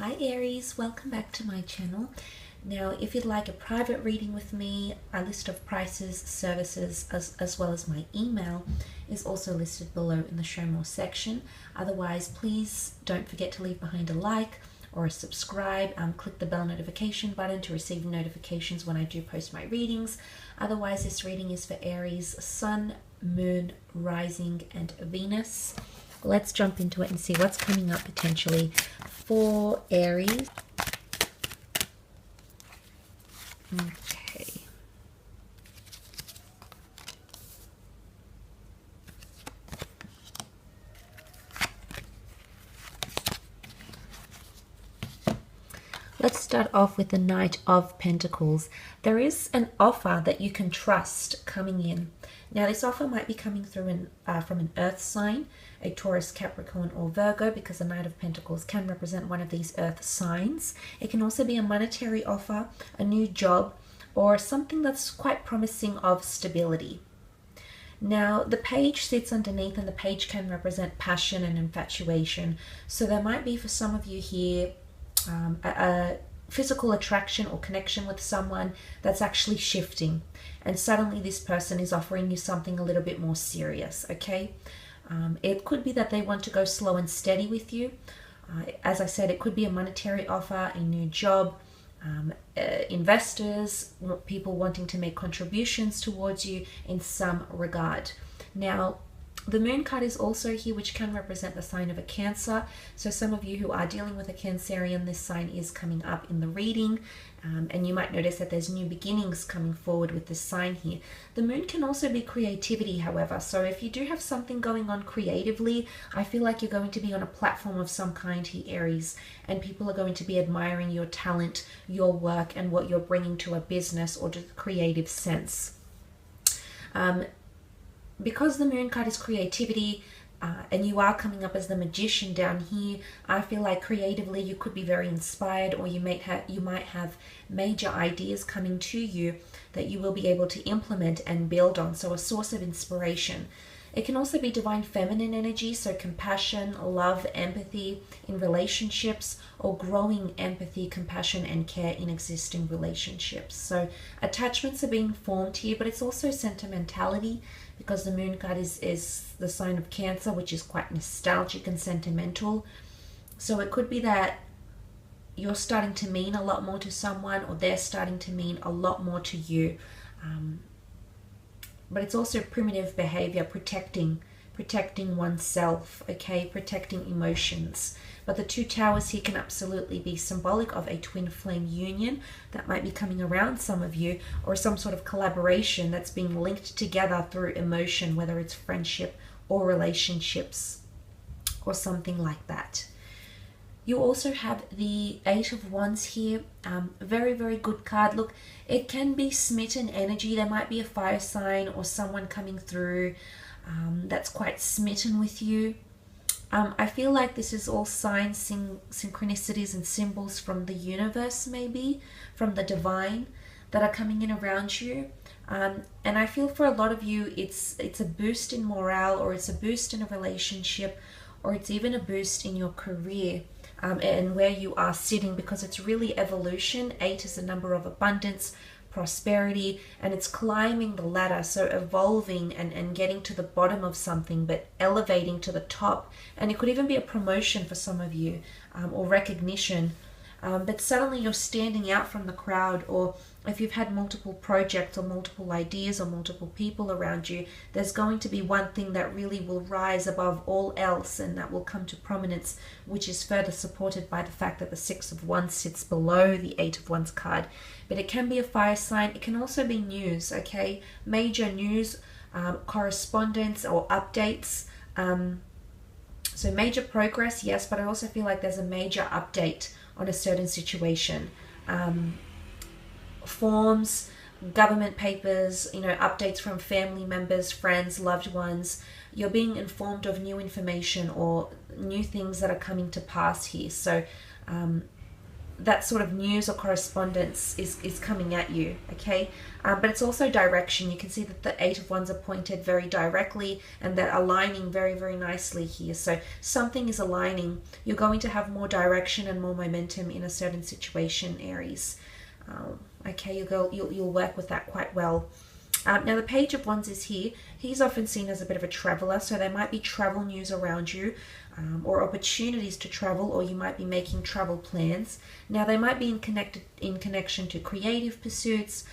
Hi Aries, welcome back to my channel. Now if you'd like a private reading with me, a list of prices, services, as well as my email is also listed below in the show more section. Otherwise, please don't forget to leave behind a like or a subscribe. Click the bell notification button to receive notifications when I do post my readings. Otherwise, this reading is for Aries, Sun, Moon, Rising, and Venus. Let's jump into it and see what's coming up potentially for Aries. Okay. Let's start off with the Knight of Pentacles. There is an offer that you can trust coming in. Now this offer might be coming through from an earth sign, a Taurus, Capricorn, or Virgo, because the Knight of Pentacles can represent one of these earth signs. It can also be a monetary offer, a new job, or something that's quite promising of stability. Now the page sits underneath, and the page can represent passion and infatuation. So there might be for some of you here a physical attraction or connection with someone that's actually shifting, and suddenly this person is offering you something a little bit more serious. Okay, it could be that they want to go slow and steady with you. As I said, it could be a monetary offer, a new job, investors, people wanting to make contributions towards you in some regard. Now the Moon card is also here, which can represent the sign of a Cancer. So some of you who are dealing with a Cancerian, this sign is coming up in the reading. And you might notice that there's new beginnings coming forward with this sign here. The Moon can also be creativity, however. So if you do have something going on creatively, I feel like you're going to be on a platform of some kind here, Aries. And people are going to be admiring your talent, your work, and what you're bringing to a business or to the creative sense. Because the Moon card is creativity, and you are coming up as the Magician down here, I feel like creatively you could be very inspired, or you might have major ideas coming to you that you will be able to implement and build on. So a source of inspiration. It can also be divine feminine energy, so compassion, love, empathy in relationships, or growing empathy, compassion, and care in existing relationships. So attachments are being formed here, but it's also sentimentality, because the Moon card is the sign of Cancer, which is quite nostalgic and sentimental. So it could be that you're starting to mean a lot more to someone, or they're starting to mean a lot more to you. But it's also primitive behavior, protecting oneself, okay, protecting emotions. But the two towers here can absolutely be symbolic of a twin flame union that might be coming around some of you, or some sort of collaboration that's being linked together through emotion, whether it's friendship or relationships or something like that. You also have the Eight of Wands here. Very, very good card. Look, it can be smitten energy. There might be a fire sign or someone coming through that's quite smitten with you. I feel like this is all signs, synchronicities, and symbols from the universe, maybe from the divine, that are coming in around you. And I feel for a lot of you, it's a boost in morale, or it's a boost in a relationship, or it's even a boost in your career. And where you are sitting, because it's really evolution. 8 is the number of abundance, prosperity, and it's climbing the ladder, so evolving and getting to the bottom of something, but elevating to the top. And it could even be a promotion for some of you, or recognition. But suddenly you're standing out from the crowd, or if you've had multiple projects or multiple ideas or multiple people around you, there's going to be one thing that really will rise above all else, and that will come to prominence, which is further supported by the fact that the Six of Wands sits below the Eight of Wands card. But it can be a fire sign. It can also be news, okay? Major news, correspondence, or updates. So major progress, yes, but I also feel like there's a major update on a certain situation. Forms, government papers, updates from family members, friends, loved ones. You're being informed of new information or new things that are coming to pass here. So that sort of news or correspondence is coming at you, okay? But it's also direction. You can see that the Eight of Wands are pointed very directly, and they're aligning very, very nicely here. So something is aligning. You're going to have more direction and more momentum in a certain situation, Aries. Okay, you'll work with that quite well. Now the Page of Wands is here. He's often seen as a bit of a traveler, so there might be travel news around you, or opportunities to travel, or you might be making travel plans. Now they might be in connection to creative pursuits,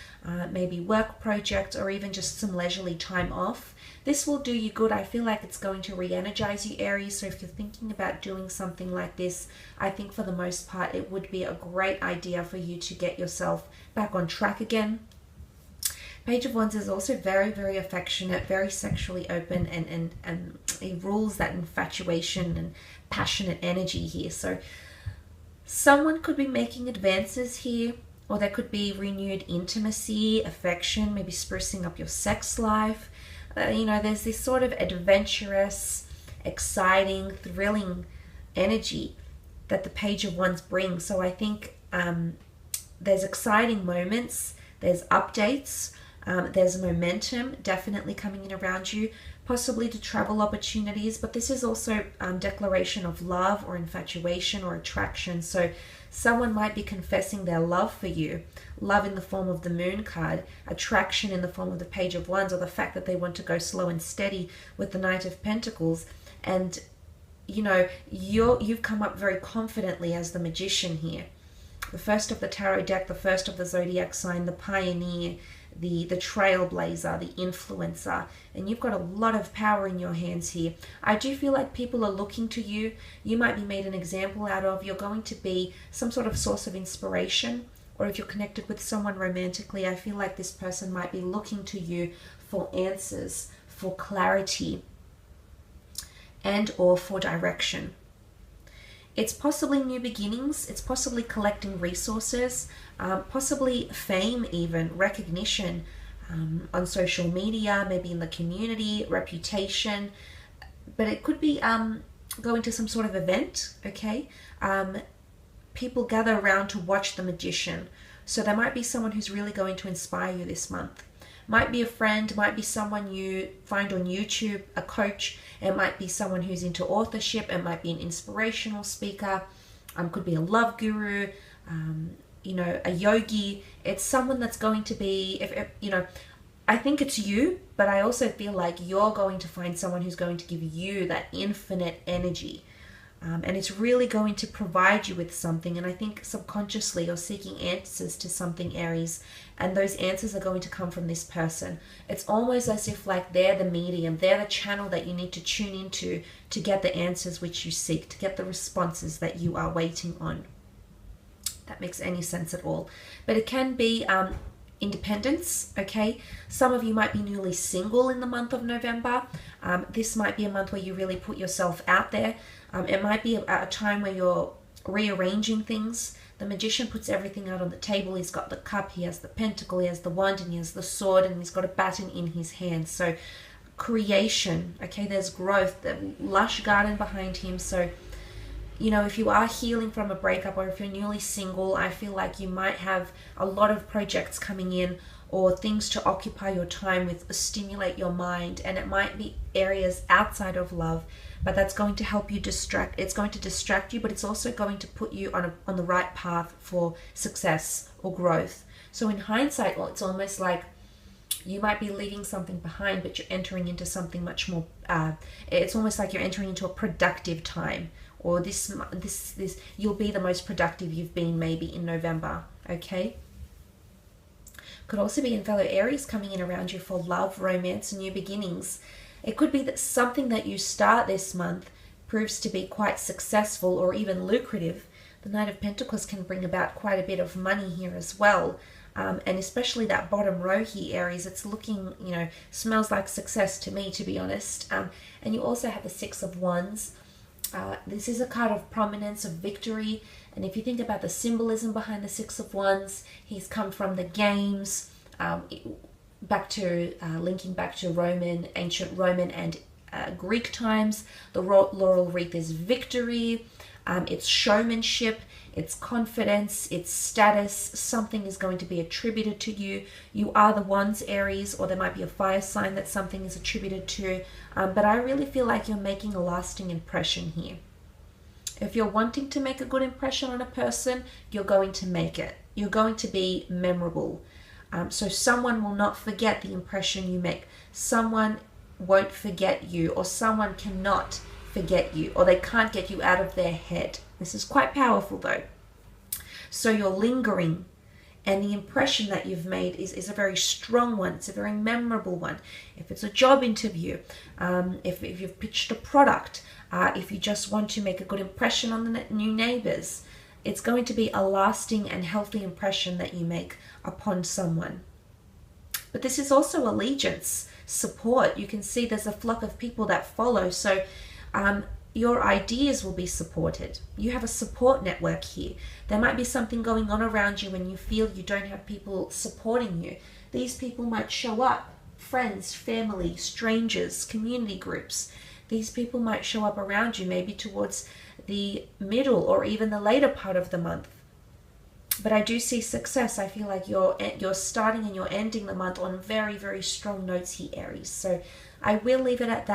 maybe work projects, or even just some leisurely time off. This will do you good. I feel like it's going to re-energize you, Aries. So if you're thinking about doing something like this, I think for the most part it would be a great idea for you to get yourself back on track again. Page of Wands is also very, very affectionate, very sexually open, and he rules that infatuation and passionate energy here. So someone could be making advances here, or there could be renewed intimacy, affection, maybe sprucing up your sex life. You know, there's this sort of adventurous, exciting, thrilling energy that the Page of Wands brings. So I think there's exciting moments, there's updates, there's momentum definitely coming in around you, possibly to travel opportunities, but this is also declaration of love or infatuation or attraction. So someone might be confessing their love for you, love in the form of the Moon card, attraction in the form of the Page of Wands, or the fact that they want to go slow and steady with the Knight of Pentacles. And you know, you've come up very confidently as the Magician here, the first of the tarot deck, the first of the zodiac sign, the pioneer, the trailblazer, the influencer, and you've got a lot of power in your hands here. I do feel like people are looking to you. You might be made an example out of. You're going to be some sort of source of inspiration, or if you're connected with someone romantically, I feel like this person might be looking to you for answers, for clarity, and or for direction. It's possibly new beginnings, it's possibly collecting resources, possibly fame even, recognition on social media, maybe in the community, reputation, but it could be going to some sort of event, okay? People gather around to watch the Magician, so there might be someone who's really going to inspire you this month. Might be a friend, might be someone you find on YouTube, a coach. It might be someone who's into authorship. It might be an inspirational speaker. Could be a love guru, you know, a yogi. It's someone that's going to be, you know, I think it's you, but I also feel like you're going to find someone who's going to give you that infinite energy. And it's really going to provide you with something. And I think subconsciously you're seeking answers to something, Aries. And those answers are going to come from this person. It's almost as if like they're the medium. They're the channel that you need to tune into to get the answers which you seek, to get the responses that you are waiting on. That makes any sense at all. But it can be independence, okay? Some of you might be newly single in the month of November. This might be a month where you really put yourself out there. It might be a time where you're rearranging things. The Magician puts everything out on the table. He's got the cup, he has the pentacle, he has the wand, and he has the sword, and he's got a baton in his hand. So creation, okay, there's growth, the lush garden behind him. So, you know, if you are healing from a breakup, or if you're newly single, I feel like you might have a lot of projects coming in, or things to occupy your time with, stimulate your mind, and it might be areas outside of love, but that's going to help you distract. It's going to distract you, but it's also going to put you on the right path for success or growth. So in hindsight, well, it's almost like you might be leaving something behind, but you're entering into something much more, it's almost like you're entering into a productive time, or this you'll be the most productive you've been maybe in November, okay? Could also be in fellow Aries coming in around you for love, romance, and new beginnings. It could be that something that you start this month proves to be quite successful or even lucrative. The Knight of Pentacles can bring about quite a bit of money here as well. And especially that bottom row here, Aries, it's looking, you know, smells like success to me, to be honest. And you also have the Six of Wands. This is a card of prominence, of victory. And if you think about the symbolism behind the Six of Wands, he's come from the games, back to linking back to ancient Roman and Greek times. The laurel wreath is victory. It's showmanship, it's confidence, it's status. Something is going to be attributed to you. You are the ones, Aries, or there might be a fire sign that something is attributed to. But I really feel like you're making a lasting impression here. If you're wanting to make a good impression on a person, you're going to make it. You're going to be memorable. So someone will not forget the impression you make. Someone won't forget you, or someone cannot forget you, or they can't get you out of their head. This is quite powerful though. So you're lingering, and the impression that you've made is a very strong one. It's a very memorable one. If it's a job interview, if you've pitched a product, if you just want to make a good impression on the new neighbors, it's going to be a lasting and healthy impression that you make upon someone. But this is also allegiance, support. You can see there's a flock of people that follow. So your ideas will be supported. You have a support network here. There might be something going on around you when you feel you don't have people supporting you. These people might show up, friends, family, strangers, community groups. These people might show up around you, maybe towards the middle or even the later part of the month. But I do see success. I feel like you're starting and you're ending the month on very, very strong notes here, Aries. So I will leave it at that.